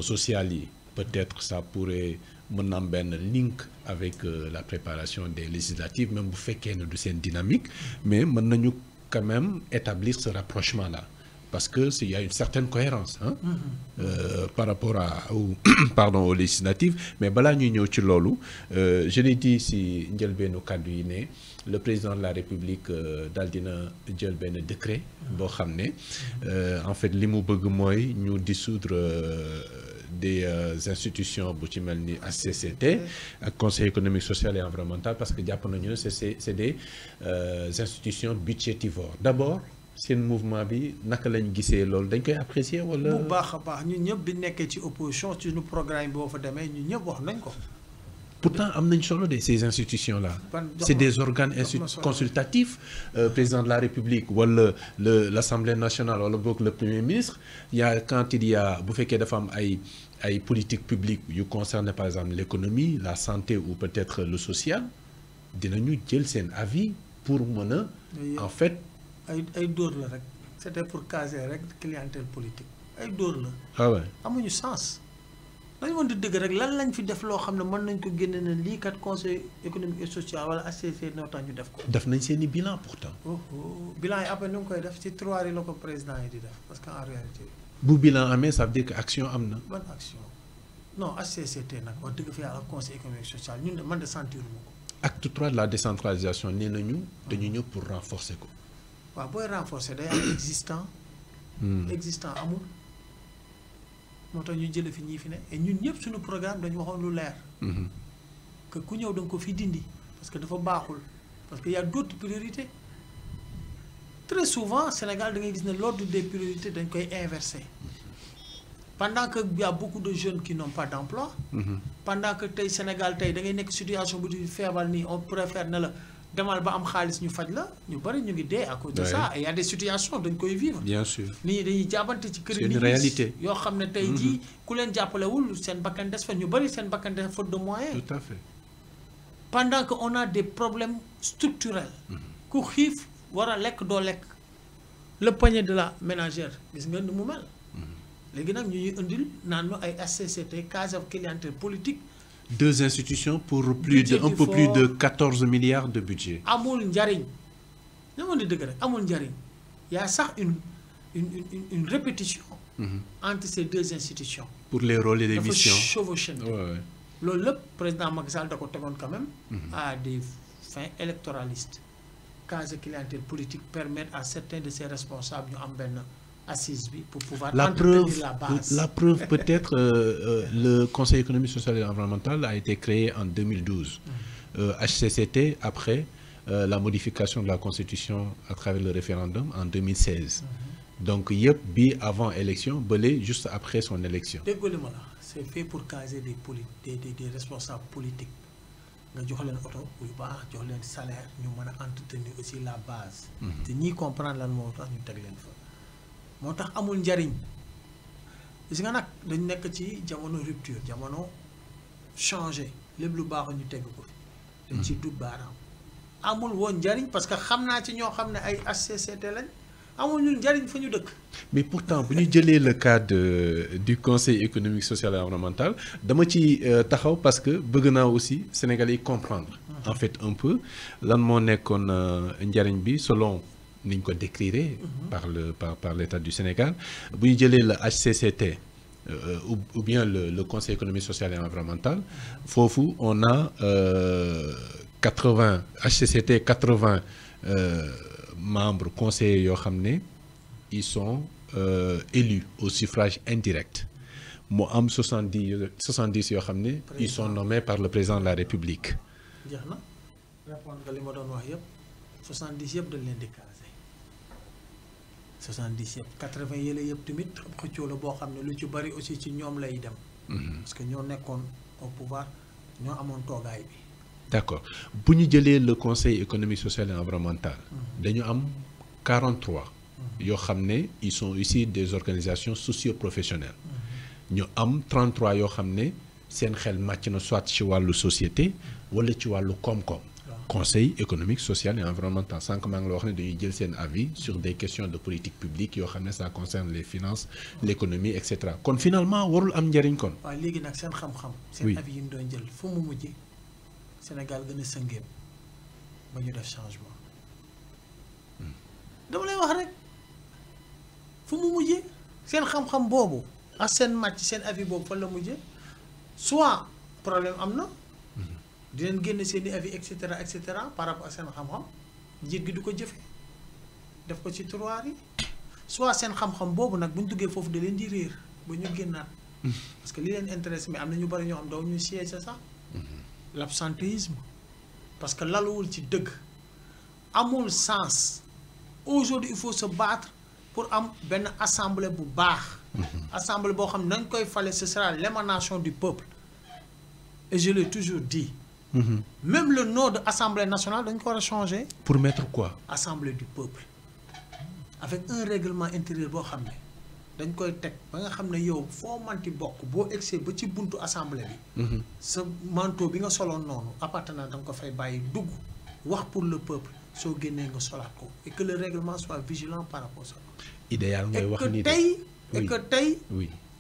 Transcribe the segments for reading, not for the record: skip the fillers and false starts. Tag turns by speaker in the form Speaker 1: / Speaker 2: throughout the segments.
Speaker 1: sociale yi peut-être ça pourrait mën na am benn link avec la préparation des législatives même bu fekkee ne du seen dynamique mais mën nañu quand même établir ce rapprochement là parce que il y a une certaine cohérence hein, par rapport aux législatives mais balaa ñuy ñëw ci loolu je l'ai dit si njëlbeenu kàddu yi ne le président de la République daal dina jël benn décret boo xam ne en fait li mu bëgg mooy ñu dissoudre des institutions bu ci mel ni HCCT ak conseil économique social et environnemental parce que jàpp nañu ne c'est des institutions budgétivores d'abord seen mouvement bi naka lañ gisee loolu dañ koy apprécier wala.
Speaker 2: bu baax a baax ñun ñëpp bi nekkee ci opposition ci suñu programme boo fa demee ñun ñëpp wax nañ ko.
Speaker 1: pourtant am nañ solo de ces institutions là. C'est des organes consultatifs président de la République wala l'Assemblée nationale wala boog le Premier ministre il y a quand il y a bu fekkee dafa am ay politiques publiques yu concernent par exemple l'économie la santé ou peut-être le social dinañu jël seen avis pour mën a en fait.
Speaker 2: ay dóor la rek c'était pour caser rek clientèle politique ay dóor la.
Speaker 1: ah ouais
Speaker 2: amuñu sens. dañu mën di dëgg rek lan lañ fi def loo xam ne mën nañ ko génne na lii kat conseil économique et social wala HCCT noo tax ñu def ko.
Speaker 1: def nañ seen i bilan pourtant.
Speaker 2: bilan yi après nu ngi koy def ci tiroir yi la ko président yi di def parce que en réalité.
Speaker 1: bu bilan amee ça veut dire que action am na.
Speaker 2: ban action non HCCT nag wax dëgg fa yàlla conseil économique et social ñun de man de sentiruma ko.
Speaker 1: acte 3 de la décentralisation nee nañu dañu ñëw pour renforcer ko.
Speaker 2: waaw booy renforcer day am existant. existant amul. moo tax ñu jële fi ñii fi ne et ñun ñëpp suñu programme dañu waxoon lu leer. que ku ñëw da nga ko fi dindi parce que dafa baaxul parce que y a d'autres priorités très souvent Sénégal da ngay gis ne l'ordre des priorités dañ koy inverser pendant que y a beaucoup de jeunes qui n'ont pas d'emploi. pendant que tey Sénégal tey da ngay nekk situation bu di feebar nii on préfère ne la demal ba am xaalis ñu faj la ñu bari ñu ngi dee à cause de ça et y a des situations dañ koy vivre.
Speaker 1: bien sûr
Speaker 2: nit ñi dañuy jàppante ci kër.
Speaker 1: c'est une réalité
Speaker 2: yoo xam ne tey jii ku leen jàppalewul seen bakkan des fa ñu bari seen bakkan des faute de moyens.
Speaker 1: tout à fait.
Speaker 2: pendant que on a des problèmes structurels. ku xiif war a lekk doo lekk. le panier de la ménagère gis nga ni mu mel. léegi nag ñu ñuy indil naan ñu ay HCCT case clientèle politique.
Speaker 1: deux institutions pour un peu plus de 14 milliards de budget.
Speaker 2: amul njariñ na ma di dëgg rek amul njariñ y a sax une répétition. entre ces deux institutions.
Speaker 1: pour les rôles et les missions
Speaker 2: dafa chevauchante. loolu lépp président Macky Sall da ko tegoon quand même. à des fins électoralistes. case clientèle politique permettre à certains de ses responsables ñu am benn. assise bi pour pouvoir entretenir la base.
Speaker 1: La preuve peut-être le Conseil économique, social et environnemental a été créé en 2012. HCCT après la modification de la Constitution à travers le référendum en 2016. Donc yëpp bi avant élection bële juste après son élection.
Speaker 2: déggoo ma la c'est fait pour caser des responsables politiques nga jox leen oto yu baax jox leen salaire ñu mën a entretenir aussi la base. te ñiy comprendre lan moo tax ñu teg leen fa. moo tax amul njariñ gis nga nag dañ nekk ci jamono rupture jamono changé lépp lu baax ñu teg ko fi. dañ ci dut baaraam amul woon njariñ parce que xam naa ci ñoo xam ne ay HCCT lañ amul ñu njariñ fa ñu dëkk.
Speaker 1: mais pourtant bu ñu jëlee le cas du conseil économique social et environnemental dama ci taxaw parce que bëgg naa aussi Sénégalais yi comprendre. en fait un peu lan moo nekkoon njariñ bi selon. niñ ko décrire par l'État du Sénégal bu ñu jëlee le HCCT ou bien le Conseil économique social et environnemental foofu on a 80 HCCT 80 membres conseillers yoo xam ne ils sont élus au suffrage indirect mu am 70 yoo xam ne ils sont nommés par le président de la République.
Speaker 2: jeex na répondre nga li ma doon wax yëpp 70 yëpp dañ leen di caser 70 yëpp 80 yële yëpp tamit xëccoo la boo xam ne lu ci bari aussi ci ñoom lay dem. parce que ñoo nekkoon au pouvoir ñoo amoon toogaay bi.
Speaker 1: d'accord bu ñu jëlee le conseil économique social et environnemental. dañu am 43. yoo xam ne ils sont issus des organisations socio-professionnelles. ñu am 33 yoo xam ne seen xel màcc na soit ci wàllu société wala ci wàllu koom-koom. conseil économique social et environnemental sànq maa ngi la wax ne dañuy jël seen avis sur des questions de politique publique yoo xam ne ça concerne les finances l'économie et cetera kon finalement warul am njëriñ kon.
Speaker 2: waaw léegi nag seen xam-xam. seen avis yi ñu doon jël fu mu mujjee Sénégal gën a sëngéem ba ñu def changement dama lay wax rek fu mu mujjee seen xam-xam boobu ak seen màcc seen avis boobu fan la mujjee soit problème am na. dinañ génn seeni avis et cetera par rapport ak seen xam-xam njiit gi du ko jëfe def ko ci tiroir yi soit seen xam-xam boobu nag bu ñu duggee foofu da leen di réer ba ñu génnaat parce que li leen intéresse mais am na ñu bari ñoo xam daw ñu siège sax l'absentéisme parce que laluwul ci dëgg amul sens aujourd'hui il faut se battre pour am benn assemblée bu baax assemblée boo xam ne nañ koy fale ce sera l'émanation du peuple et je l'ai toujours dit. Même le nom de Assemblée nationale dañ ko war a changer.
Speaker 1: Pour mettre quoi? Assemblée
Speaker 2: du peuple avec un règlement intérieur boo xam ne dañ koy teg ba nga xam ne yow foo manti bokk boo egsee ba ci buntu assemblée bi. sa manteau bi nga soloon noonu appartenant da nga ko fay bàyyi dugg wax pour le peuple soo génnee nga solaat ko et que le règlement soit vigilant par rapport à ça.
Speaker 1: idéal ngay wax ni
Speaker 2: et que tey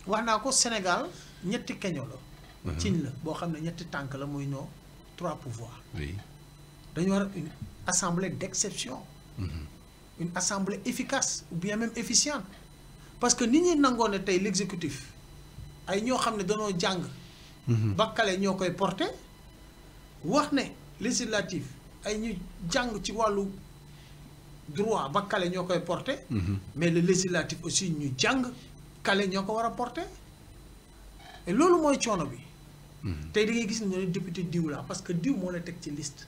Speaker 2: wax naa ko Sénégal ñetti keño la. ciñ la boo xam ne ñetti tànk la muy ñoo 3 pouvoirs. dañu war une assemblée d'exception. Une assemblée efficace ou bien même efficiente parce que nit ñi nangoo ne tey l'exécutif ay ñoo xam ne danoo jàng. bakkale ñoo koy porter wax ne législatif ay ñu jàng ci wàllu droit bakkale ñoo koy porter. mais le législatif aussi ñu jàng kale ñoo ko war a porter et loolu mooy coono bi. tey da ngay gis ne député diw la parce que diw moo la teg ci liste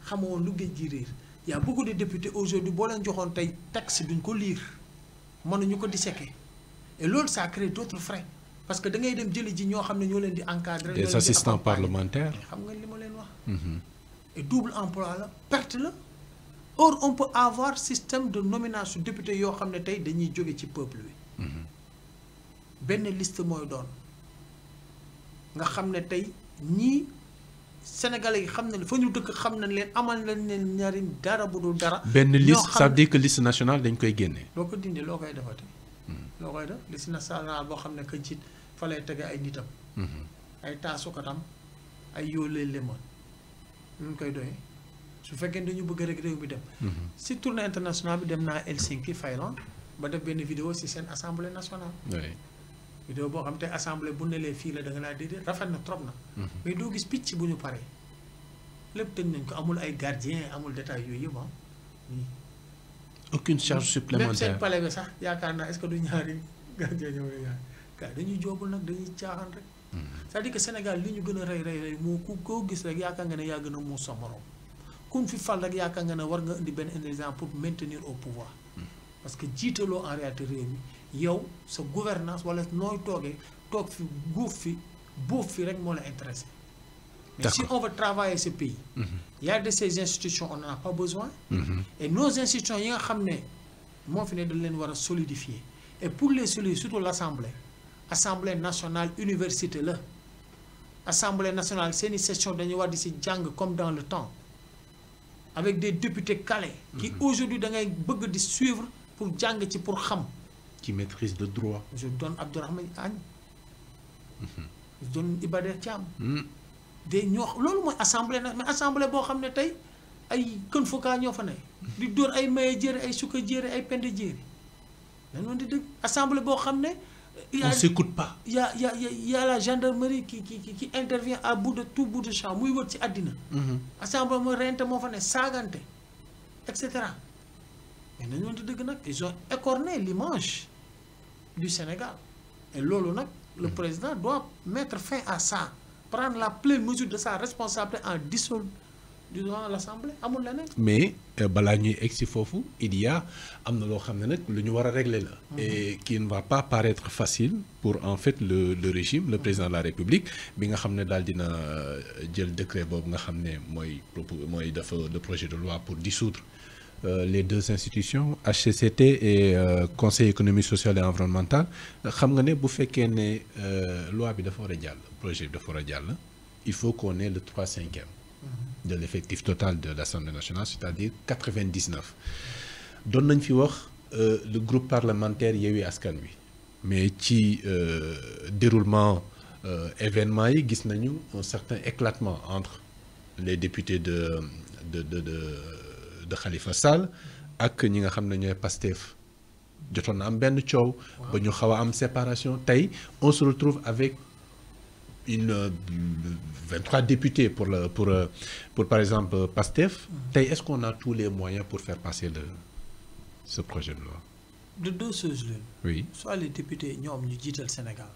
Speaker 2: xamoo lu géej gi réer y a beaucoup de députés aujourd'hui boo leen joxoon tey texte duñ ko lire mënuñu ko disséquer et loolu ça crée d'autres frais parce que da ngay dem jëli ji ñoo xam ne ñoo leen di encadrer.
Speaker 1: des assistants parlementaires.
Speaker 2: xam nga li ma leen wax. et double emploi la perte la or on peut avoir système de nomination député yoo xam ne tey dañuy jóge ci peuple bi. benn liste mooy doon. nga xam ne tey ñii sénégalais yi xam na fa ñu dëkk xam nañ leen amal nañ leen ñariñ dara bu dul dara.
Speaker 1: benn liste ça veut dire que liste nationale dañ koy génne.
Speaker 2: loo ko dindi loo koy defati. loo koy def liste nationale boo xam ne que ci fa lay tege ay nitam. ay taasukatam ay yóolee lema ñu koy doyee su fekkee dañu bëgg rek réew mi dem. si tournée internationale bi dem naa Helsinki Finlande ba def benn vidéo si seen assemblée nationale. vidéo boo xam te assemblée bu ne lee fii la da nga naa déedéet rafet na trop na. mais doo gis picc bu ñu paree lépp tëj nañ ko amul ay gardien amul détail yooyu yëpp nii.
Speaker 1: aucune charge supplémentaire
Speaker 2: même seen palais bi sax yaakaar naa est-ce que du ñaari gardien ñëw la ñaari gars dañuy joobul nag dañuy caaxaan rek. c'est-à-dire que Sénégal li ñu gën a rey moo ku koo gis rek yaakaar nga ne yaa gën a muus sa morom kun fi fal rek yaakaar nga ne war nga indi benn intelligence pour maintenir au pouvoir. parce que jiitaloo en réalité réew mi. yow sa gouvernance wala nooy toog fi guuf fi buuf fi rek moo la intéressé mais si on veut travailler ce pays il y a de ces institutions on n'en a pas besoin et nos institutions yi nga xam ne moo fi ne dañ leen war a solidifier et pour les solidifier surtout assemblée nationale université la assemblée nationale seeni session dañuy war di si jàng comme dans le temps avec des députés calés qui aujourd'hui da ngay bëgg di suivre pour jàng ci pour xam
Speaker 1: qui maîtrise le droit.
Speaker 2: Je donne Abdourahmane Agne. Je donne Iba Der Thiam. de ñoo loolu mooy assemblée nag mais assemblée boo xam ne tey ay kën fukkaa ñoo fa ne. di dóor ay maye jéeri ay sukka jéeri ay pend jéeri. dañu doon di dëgg assemblée boo xam ne.
Speaker 1: on s'écoute pas.
Speaker 2: y a la gendarmerie qui intervient à bout de champ muy wër ci àddina. assemblée mooy reyante moo fa ne saagante et cetera mais dañu doon di dëgg nag ils ont écorné l'image du Sénégal et loolu nag le président doit mettre fin à ça prendre la pleine mesure de sa responsabilité en dissolvant l'Assemblée amul leneen.
Speaker 1: mais balaa ñuy egg si foofu il y a am na loo xam ne nag lu ñu war a régler la. et qui ne va pas paraître facile pour en fait le régime le président de la République bi nga xam ne daal dina jël décret boobu nga xam ne mooy dafa le projet de loi pour dissoudre. Les deux institutions HCCT et Conseil économique social et environnemental xam nga ne bu fekkee ne loi bi dafa war a jàll projet bi dafa war a jàll il faut qu'on ait le 3/5 de l'effectif total de l'Assemblée nationale, c'est-à-dire 99. doon nañ fi wax le groupe parlementaire Yewwi Askan Wi mais ci déroulement événement yi gis nañu un certain éclatement entre les députés de Khalifa Sall ak ñi nga xam ne ñooy Pastef jotoon na am benn coow ba ñu xaw a am séparation tey on se retrouve avec une 23 députés pour par exemple Pastef tey est-ce qu'on a tous les moyens pour faire passer ce projet de loi.
Speaker 2: de deux choses la.
Speaker 1: oui
Speaker 2: soit les députés ñoom ñu jiital Sénégal.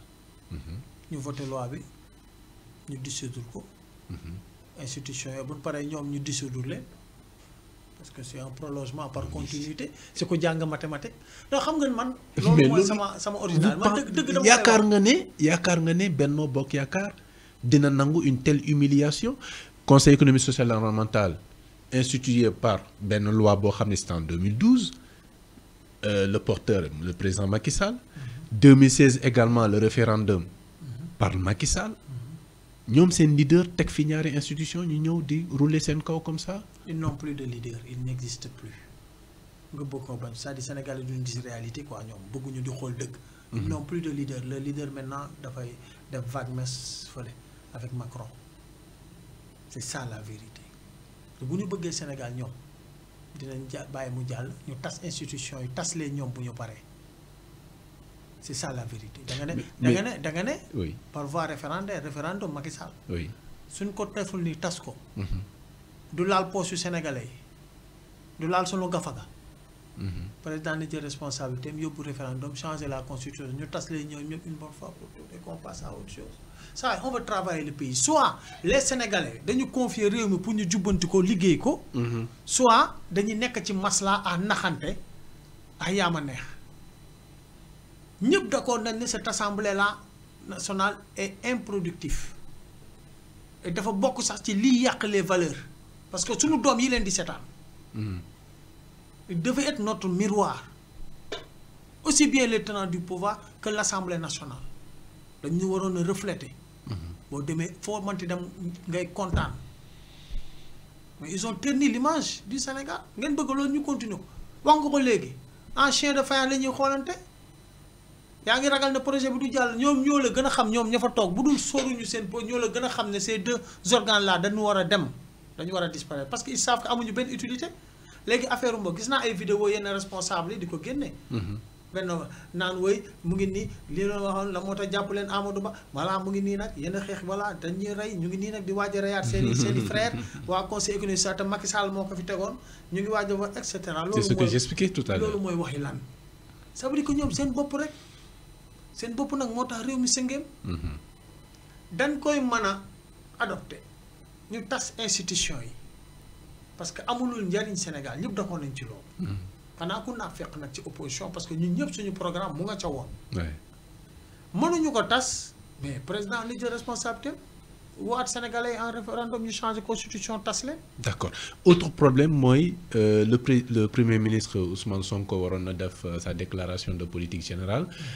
Speaker 2: ñu voté loi bi ñu dissoudre ko. institution yooyu bu ñu paree ñoom ñu dissoudre leen parce que c'est un prolongement par continuité c'est ko jàng mathématique donc xam nga man. loolu mooy sama original man dëgg dama
Speaker 1: yaakaar nga ne Benno Bokk Yaakaar dina nangu une telle humiliation conseil économique social et environnemental institué par benn loi boo xam ne c'était en 2012 le porteur le président Macky Sall. 2016 également le référendum par Macky Sall. ñoom seen leader teg fi ñaari institution ñu ñëw di rouler seen kaw comme ça.
Speaker 2: ils n'ont plus de leader ils n'existent plus nga bëgg ko bañ c'est-à-dire Sénégal yi duñ gis réalité quoi ñoom bëgguñu di xool dëgg. ils n'ont plus de leader le leader maintenant dafay def vague messe fële avec Macron c'est ça la vérité te bu ñu bëggee Sénégal ñoom dinañ bàyyi mu jàll ñu tas institution yi tas leen ñoom bu ñu paree. c'est ça la vérité da nga ne
Speaker 1: oui
Speaker 2: par voie référendum Macky Sall.
Speaker 1: oui
Speaker 2: suñ ko deful ni tas ko. du laal poche yu sénégalais yi du laal sunu gafaga. président ni jël responsabilité am yóbbu référendum changer la constitution ñu tas leen ñoom ñëpp une bonne fois pour toutes et qu'on passe à autre chose. ça on veut travailler le pays soit les sénégalais dañu confier réew mi pour ñu jubbanti ko liggéey ko. soit dañuy nekk ci masla à naxante ak yaama neex. ñëpp d'accord nañ ne cette assemblée là nationale est improductif et dafa bokk sax ci liy yàq les valeurs parce que suñu doom yi leen di seetaan. il devait être notre miroir aussi bien les tenants du pouvoir que l'Assemblée nationale dañu waroon a refléter. boo demee foo mënti dem ngay kontaan mais ils ont terni l'image du Sénégal ngeen bëgg loolu ñu continuer ko wax nga ko léegi en chien de faïence la ñuy xoolante. yaa ngi ragal ne projet bi du jàll ñoom ñoo la gën a xam ñoom ña fa toog bu dul sóoruñu seen po ñoo la gën a xam ne ces deux organes là dañu war a dem dañu war a disparaître parce que ils savent que amuñu benn utilité léegi affaire mbo gis naa ay vidéo yenn responsable yi di ko génne. benn naan woy mu ngi nii li la waxoon la moo tax jàpp leen Amadou Ba voilà mu ngi nii nag yenn xeex voilà dañuy rey ñu ngi nii nag di waaj a reyaat seen i frères waa conseil économique social te Macky Sall moo ko fi tegoon ñu ngi waaj a wax et cetera.
Speaker 1: c'est ce que j'expliquais tout à l'heure
Speaker 2: loolu mooy waxi lan. ça veut dire que ñoom seen bopp rek. seen bopp nag moo tax réew mi sëngeem. dañ koy mën a adopté ñu tas institution yi parce que amulul njariñ Sénégal ñëpp d'accord nañ ci loolu. xanaa ku naa fekk nag ci opposition parce que ñun ñëpp suñu programme mu nga ca woon. mënuñu ko tas mais président li jël responsabilité waat Sénégalais en référendum ñu changer constitution tas leen.
Speaker 1: d'accord autre problème mooy le premier ministre Ousmane Sonko waroon na def sa déclaration de politique générale